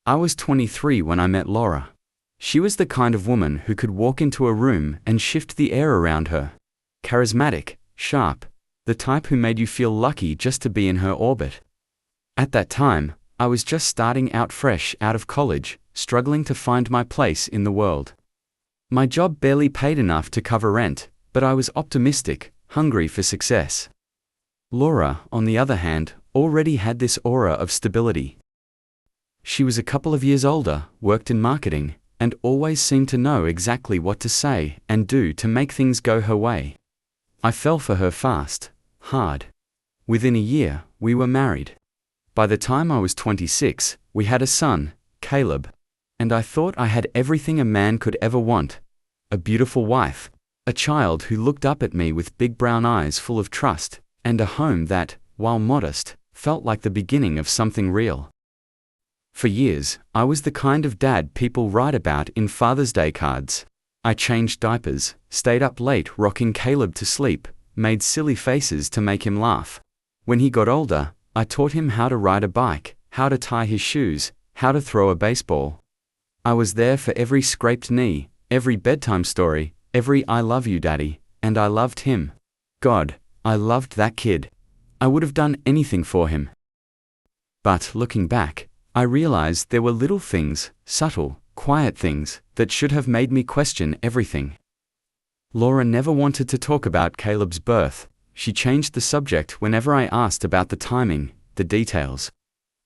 I was 23 when I met Laura. She was the kind of woman who could walk into a room and shift the air around her. Charismatic, sharp, the type who made you feel lucky just to be in her orbit. At that time, I was just starting out fresh out of college, struggling to find my place in the world. My job barely paid enough to cover rent, but I was optimistic, hungry for success. Laura, on the other hand, already had this aura of stability. She was a couple of years older, worked in marketing, and always seemed to know exactly what to say and do to make things go her way. I fell for her fast, hard. Within a year, we were married. By the time I was 26, we had a son, Caleb, and I thought I had everything a man could ever want. A beautiful wife, a child who looked up at me with big brown eyes full of trust, and a home that, while modest, felt like the beginning of something real. For years, I was the kind of dad people write about in Father's Day cards. I changed diapers, stayed up late rocking Caleb to sleep, made silly faces to make him laugh. When he got older, I taught him how to ride a bike, how to tie his shoes, how to throw a baseball. I was there for every scraped knee, every bedtime story, every "I love you, Daddy," and I loved him. God, I loved that kid. I would have done anything for him. But looking back, I realized there were little things, subtle, quiet things, that should have made me question everything. Laura never wanted to talk about Caleb's birth. She changed the subject whenever I asked about the timing, the details.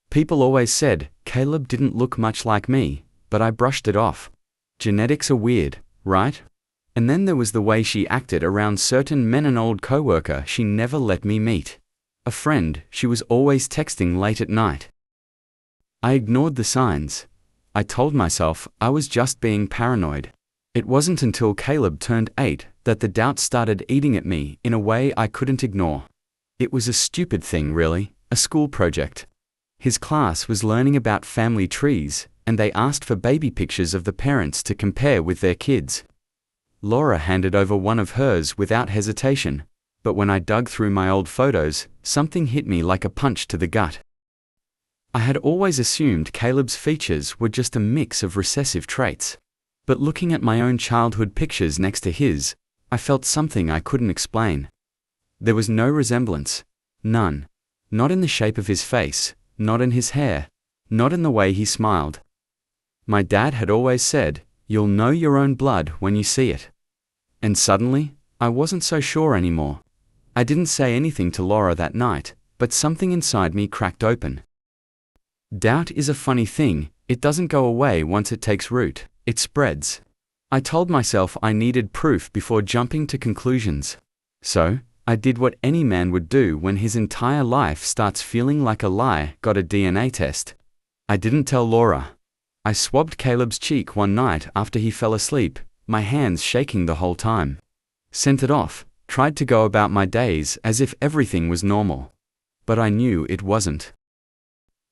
People always said, Caleb didn't look much like me, but I brushed it off. Genetics are weird, right? And then there was the way she acted around certain men. An old coworker she never let me meet. A friend she was always texting late at night. I ignored the signs. I told myself I was just being paranoid. It wasn't until Caleb turned 8 that the doubt started eating at me in a way I couldn't ignore. It was a stupid thing, really, a school project. His class was learning about family trees, and they asked for baby pictures of the parents to compare with their kids. Laura handed over one of hers without hesitation, but when I dug through my old photos, something hit me like a punch to the gut. I had always assumed Caleb's features were just a mix of recessive traits. But looking at my own childhood pictures next to his, I felt something I couldn't explain. There was no resemblance. None. Not in the shape of his face, not in his hair, not in the way he smiled. My dad had always said, "You'll know your own blood when you see it." And suddenly, I wasn't so sure anymore. I didn't say anything to Laura that night, but something inside me cracked open. Doubt is a funny thing. It doesn't go away once it takes root. It spreads. I told myself I needed proof before jumping to conclusions. So, I did what any man would do when his entire life starts feeling like a lie. Got a DNA test. I didn't tell Laura. I swabbed Caleb's cheek one night after he fell asleep, my hands shaking the whole time. Sent it off, tried to go about my days as if everything was normal. But I knew it wasn't.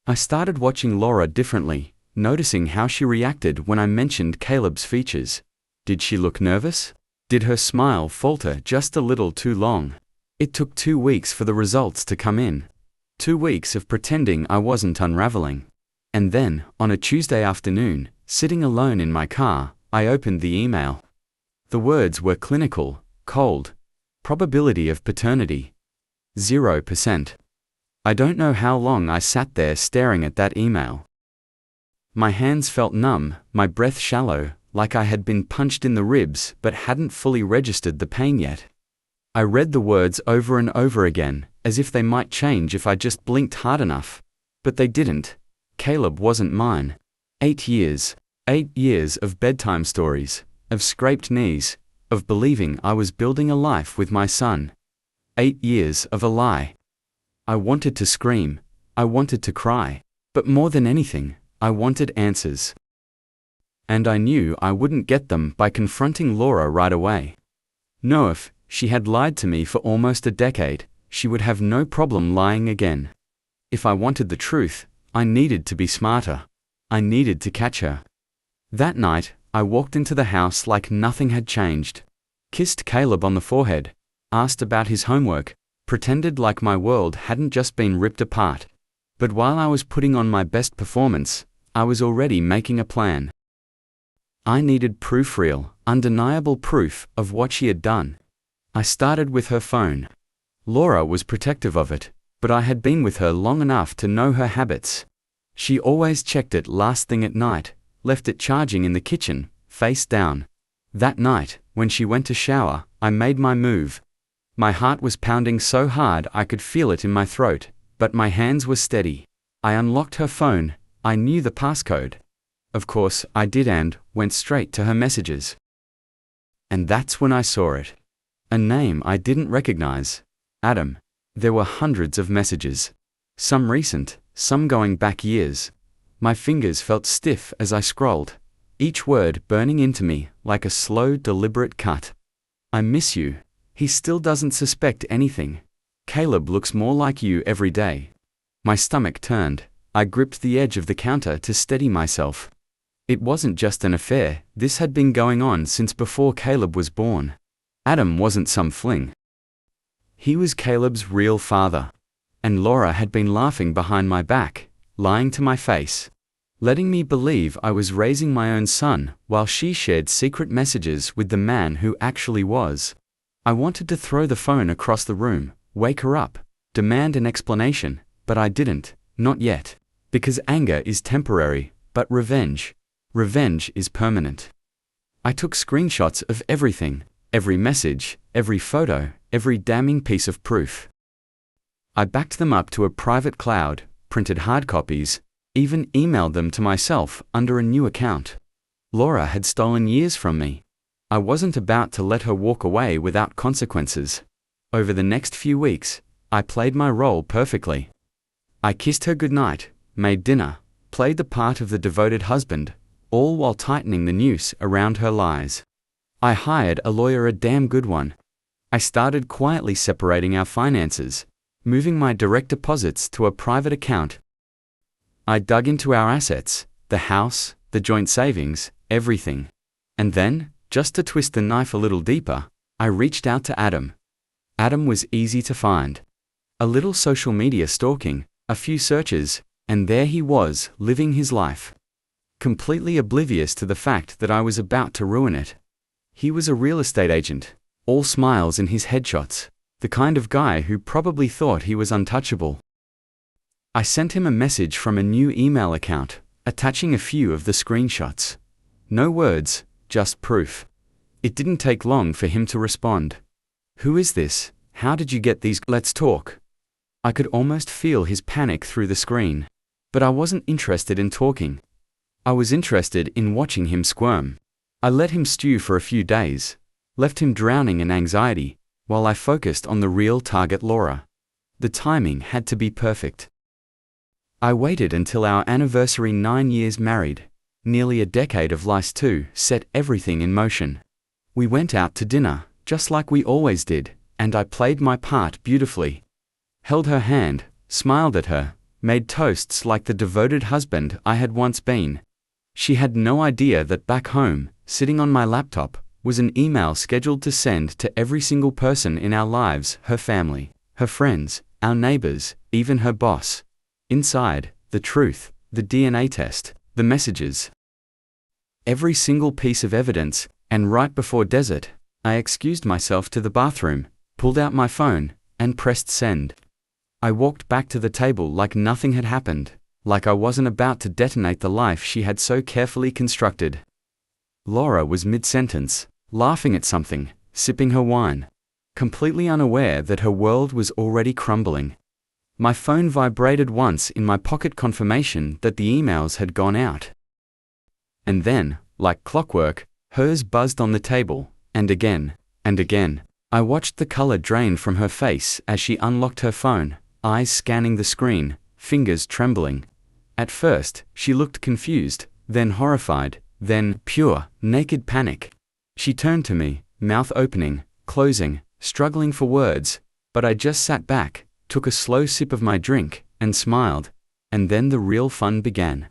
I started watching Laura differently, noticing how she reacted when I mentioned Caleb's features. Did she look nervous? Did her smile falter just a little too long? It took 2 weeks for the results to come in. 2 weeks of pretending I wasn't unraveling. And then, on a Tuesday afternoon, sitting alone in my car, I opened the email. The words were clinical, cold. Probability of paternity. 0%. I don't know how long I sat there staring at that email. My hands felt numb, my breath shallow, like I had been punched in the ribs but hadn't fully registered the pain yet. I read the words over and over again, as if they might change if I just blinked hard enough. But they didn't. Caleb wasn't mine. 8 years. 8 years of bedtime stories, of scraped knees, of believing I was building a life with my son. 8 years of a lie. I wanted to scream. I wanted to cry. But more than anything, I wanted answers. And I knew I wouldn't get them by confronting Laura right away. No, if she had lied to me for almost a decade, she would have no problem lying again. If I wanted the truth, I needed to be smarter. I needed to catch her. That night, I walked into the house like nothing had changed. Kissed Caleb on the forehead, asked about his homework, pretended like my world hadn't just been ripped apart. But while I was putting on my best performance, I was already making a plan. I needed proof, real, undeniable proof of what she had done. I started with her phone. Laura was protective of it, but I had been with her long enough to know her habits. She always checked it last thing at night, left it charging in the kitchen, face down. That night, when she went to shower, I made my move. My heart was pounding so hard I could feel it in my throat, but my hands were steady. I unlocked her phone. I knew the passcode. Of course, I did, and went straight to her messages. And that's when I saw it. A name I didn't recognize. Adam. There were hundreds of messages. Some recent, some going back years. My fingers felt stiff as I scrolled, each word burning into me like a slow, deliberate cut. I miss you. He still doesn't suspect anything. Caleb looks more like you every day. My stomach turned. I gripped the edge of the counter to steady myself. It wasn't just an affair, this had been going on since before Caleb was born. Adam wasn't some fling. He was Caleb's real father. And Laura had been laughing behind my back, lying to my face, letting me believe I was raising my own son while she shared secret messages with the man who actually was. I wanted to throw the phone across the room, wake her up, demand an explanation, but I didn't, not yet. Because anger is temporary, but revenge is permanent. I took screenshots of everything, every message, every photo, every damning piece of proof. I backed them up to a private cloud, printed hard copies, even emailed them to myself under a new account. Laura had stolen years from me. I wasn't about to let her walk away without consequences. Over the next few weeks, I played my role perfectly. I kissed her goodnight, made dinner, played the part of the devoted husband, all while tightening the noose around her lies. I hired a lawyer, a damn good one. I started quietly separating our finances, moving my direct deposits to a private account. I dug into our assets, the house, the joint savings, everything. And then, just to twist the knife a little deeper, I reached out to Adam. Adam was easy to find. A little social media stalking, a few searches, and there he was, living his life. Completely oblivious to the fact that I was about to ruin it. He was a real estate agent, all smiles in his headshots, the kind of guy who probably thought he was untouchable. I sent him a message from a new email account, attaching a few of the screenshots. No words, just proof. It didn't take long for him to respond. Who is this? How did you get these? Let's talk. I could almost feel his panic through the screen. But I wasn't interested in talking. I was interested in watching him squirm. I let him stew for a few days, left him drowning in anxiety, while I focused on the real target, Laura. The timing had to be perfect. I waited until our anniversary, 9 years married, nearly a decade of lies to set everything in motion. We went out to dinner, just like we always did, and I played my part beautifully. Held her hand, smiled at her, made toasts like the devoted husband I had once been. She had no idea that back home, sitting on my laptop, was an email scheduled to send to every single person in our lives, her family, her friends, our neighbors, even her boss. Inside, the truth, the DNA test, the messages. Every single piece of evidence, and right before desert, I excused myself to the bathroom, pulled out my phone, and pressed send. I walked back to the table like nothing had happened, like I wasn't about to detonate the life she had so carefully constructed. Laura was mid-sentence, laughing at something, sipping her wine, completely unaware that her world was already crumbling. My phone vibrated once in my pocket, confirmation that the emails had gone out. And then, like clockwork, hers buzzed on the table, and again, and again. I watched the color drain from her face as she unlocked her phone, eyes scanning the screen, fingers trembling. At first, she looked confused, then horrified, then pure, naked panic. She turned to me, mouth opening, closing, struggling for words, but I just sat back, took a slow sip of my drink, and smiled. And then the real fun began.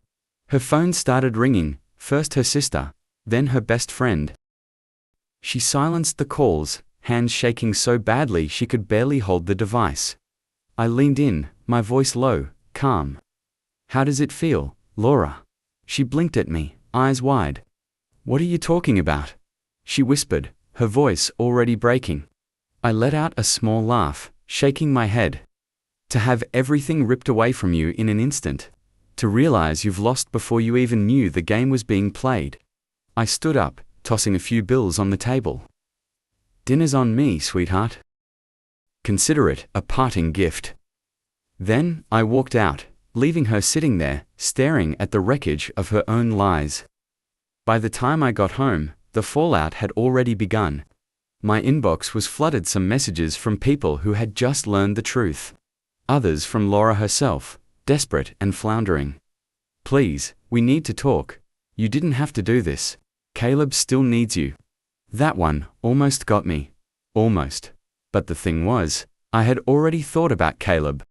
Her phone started ringing, first her sister, then her best friend. She silenced the calls, hands shaking so badly she could barely hold the device. I leaned in, my voice low, calm. "How does it feel, Laura?" She blinked at me, eyes wide. "What are you talking about?" she whispered, her voice already breaking. I let out a small laugh, shaking my head. To have everything ripped away from you in an instant. To realize you've lost before you even knew the game was being played. I stood up, tossing a few bills on the table. "Dinner's on me, sweetheart. Consider it a parting gift." Then, I walked out, leaving her sitting there, staring at the wreckage of her own lies. By the time I got home, the fallout had already begun. My inbox was flooded some messages from people who had just learned the truth. Others from Laura herself, desperate and floundering. "Please, we need to talk. You didn't have to do this. Caleb still needs you." That one almost got me. Almost. But the thing was, I had already thought about Caleb.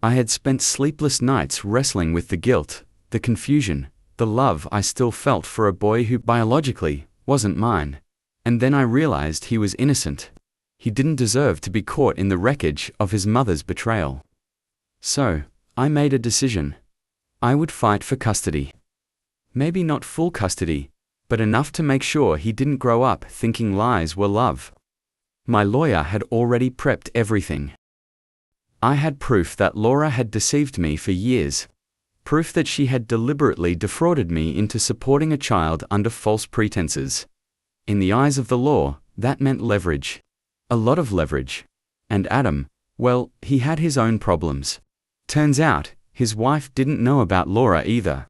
I had spent sleepless nights wrestling with the guilt, the confusion, the love I still felt for a boy who biologically wasn't mine. And then I realized he was innocent. He didn't deserve to be caught in the wreckage of his mother's betrayal. So, I made a decision. I would fight for custody. Maybe not full custody, but enough to make sure he didn't grow up thinking lies were love. My lawyer had already prepped everything. I had proof that Laura had deceived me for years. Proof that she had deliberately defrauded me into supporting a child under false pretenses. In the eyes of the law, that meant leverage. A lot of leverage. And Adam, well, he had his own problems. Turns out, his wife didn't know about Laura either.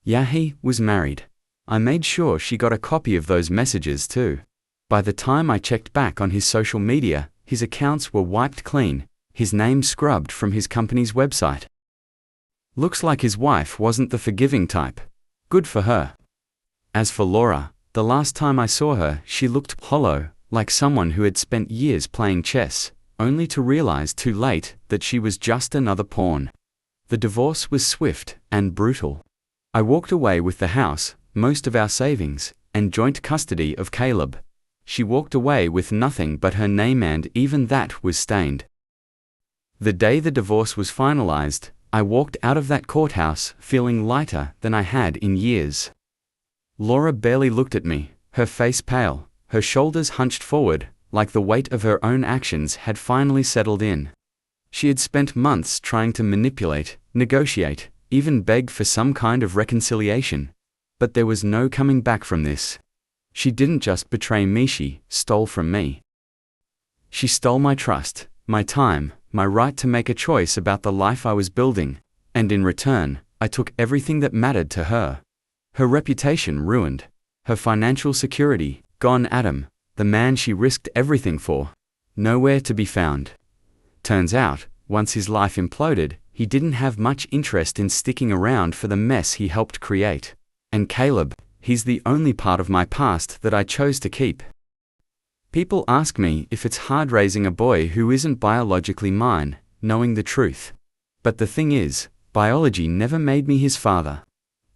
Yahi was married. I made sure she got a copy of those messages too. By the time I checked back on his social media, his accounts were wiped clean, his name scrubbed from his company's website. Looks like his wife wasn't the forgiving type. Good for her. As for Laura, the last time I saw her, she looked hollow, like someone who had spent years playing chess, only to realize too late that she was just another pawn. The divorce was swift and brutal. I walked away with the house, most of our savings, and joint custody of Caleb. She walked away with nothing but her name, and even that was stained. The day the divorce was finalized, I walked out of that courthouse feeling lighter than I had in years. Laura barely looked at me, her face pale, her shoulders hunched forward, like the weight of her own actions had finally settled in. She had spent months trying to manipulate, negotiate, even beg for some kind of reconciliation. But there was no coming back from this. She didn't just betray me, she stole from me. She stole my trust, my time, my right to make a choice about the life I was building, and in return, I took everything that mattered to her. Her reputation ruined, her financial security gone. Adam, the man she risked everything for, nowhere to be found. Turns out, once his life imploded, he didn't have much interest in sticking around for the mess he helped create. And Caleb, he's the only part of my past that I chose to keep. People ask me if it's hard raising a boy who isn't biologically mine, knowing the truth. But the thing is, biology never made me his father.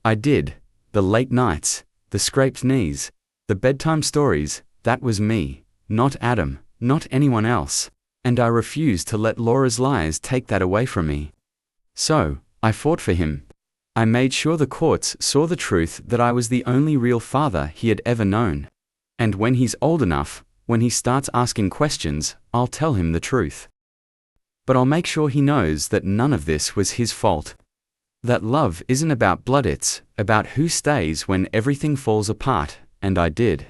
I did. The late nights, the scraped knees, the bedtime stories, that was me, not Adam, not anyone else. And I refused to let Laura's lies take that away from me. So, I fought for him. I made sure the courts saw the truth that I was the only real father he had ever known. And when he's old enough, when he starts asking questions, I'll tell him the truth. But I'll make sure he knows that none of this was his fault. That love isn't about blood, it's about who stays when everything falls apart, and I did.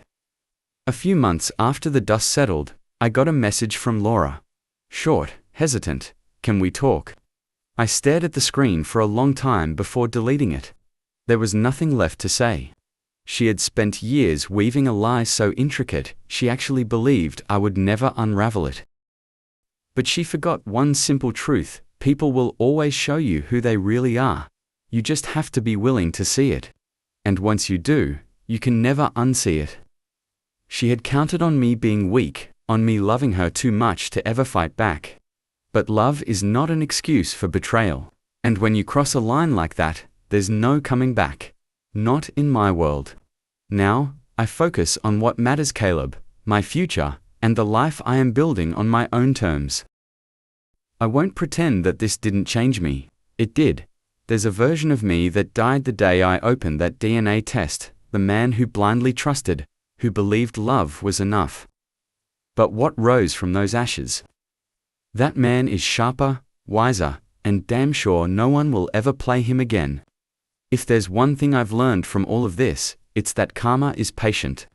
A few months after the dust settled, I got a message from Laura. Short, hesitant, "Can we talk?" I stared at the screen for a long time before deleting it. There was nothing left to say. She had spent years weaving a lie so intricate, she actually believed I would never unravel it. But she forgot one simple truth: people will always show you who they really are. You just have to be willing to see it. And once you do, you can never unsee it. She had counted on me being weak, on me loving her too much to ever fight back. But love is not an excuse for betrayal. And when you cross a line like that, there's no coming back. Not in my world. Now, I focus on what matters: Caleb, my future, and the life I am building on my own terms. I won't pretend that this didn't change me. It did. There's a version of me that died the day I opened that DNA test, the man who blindly trusted, who believed love was enough. But what rose from those ashes? That man is sharper, wiser, and damn sure no one will ever play him again. If there's one thing I've learned from all of this, it's that karma is patient.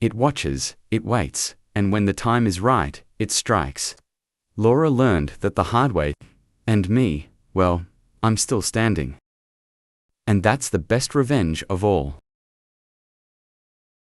It watches, it waits, and when the time is right, it strikes. Laura learned that the hard way, and me, well, I'm still standing. And that's the best revenge of all.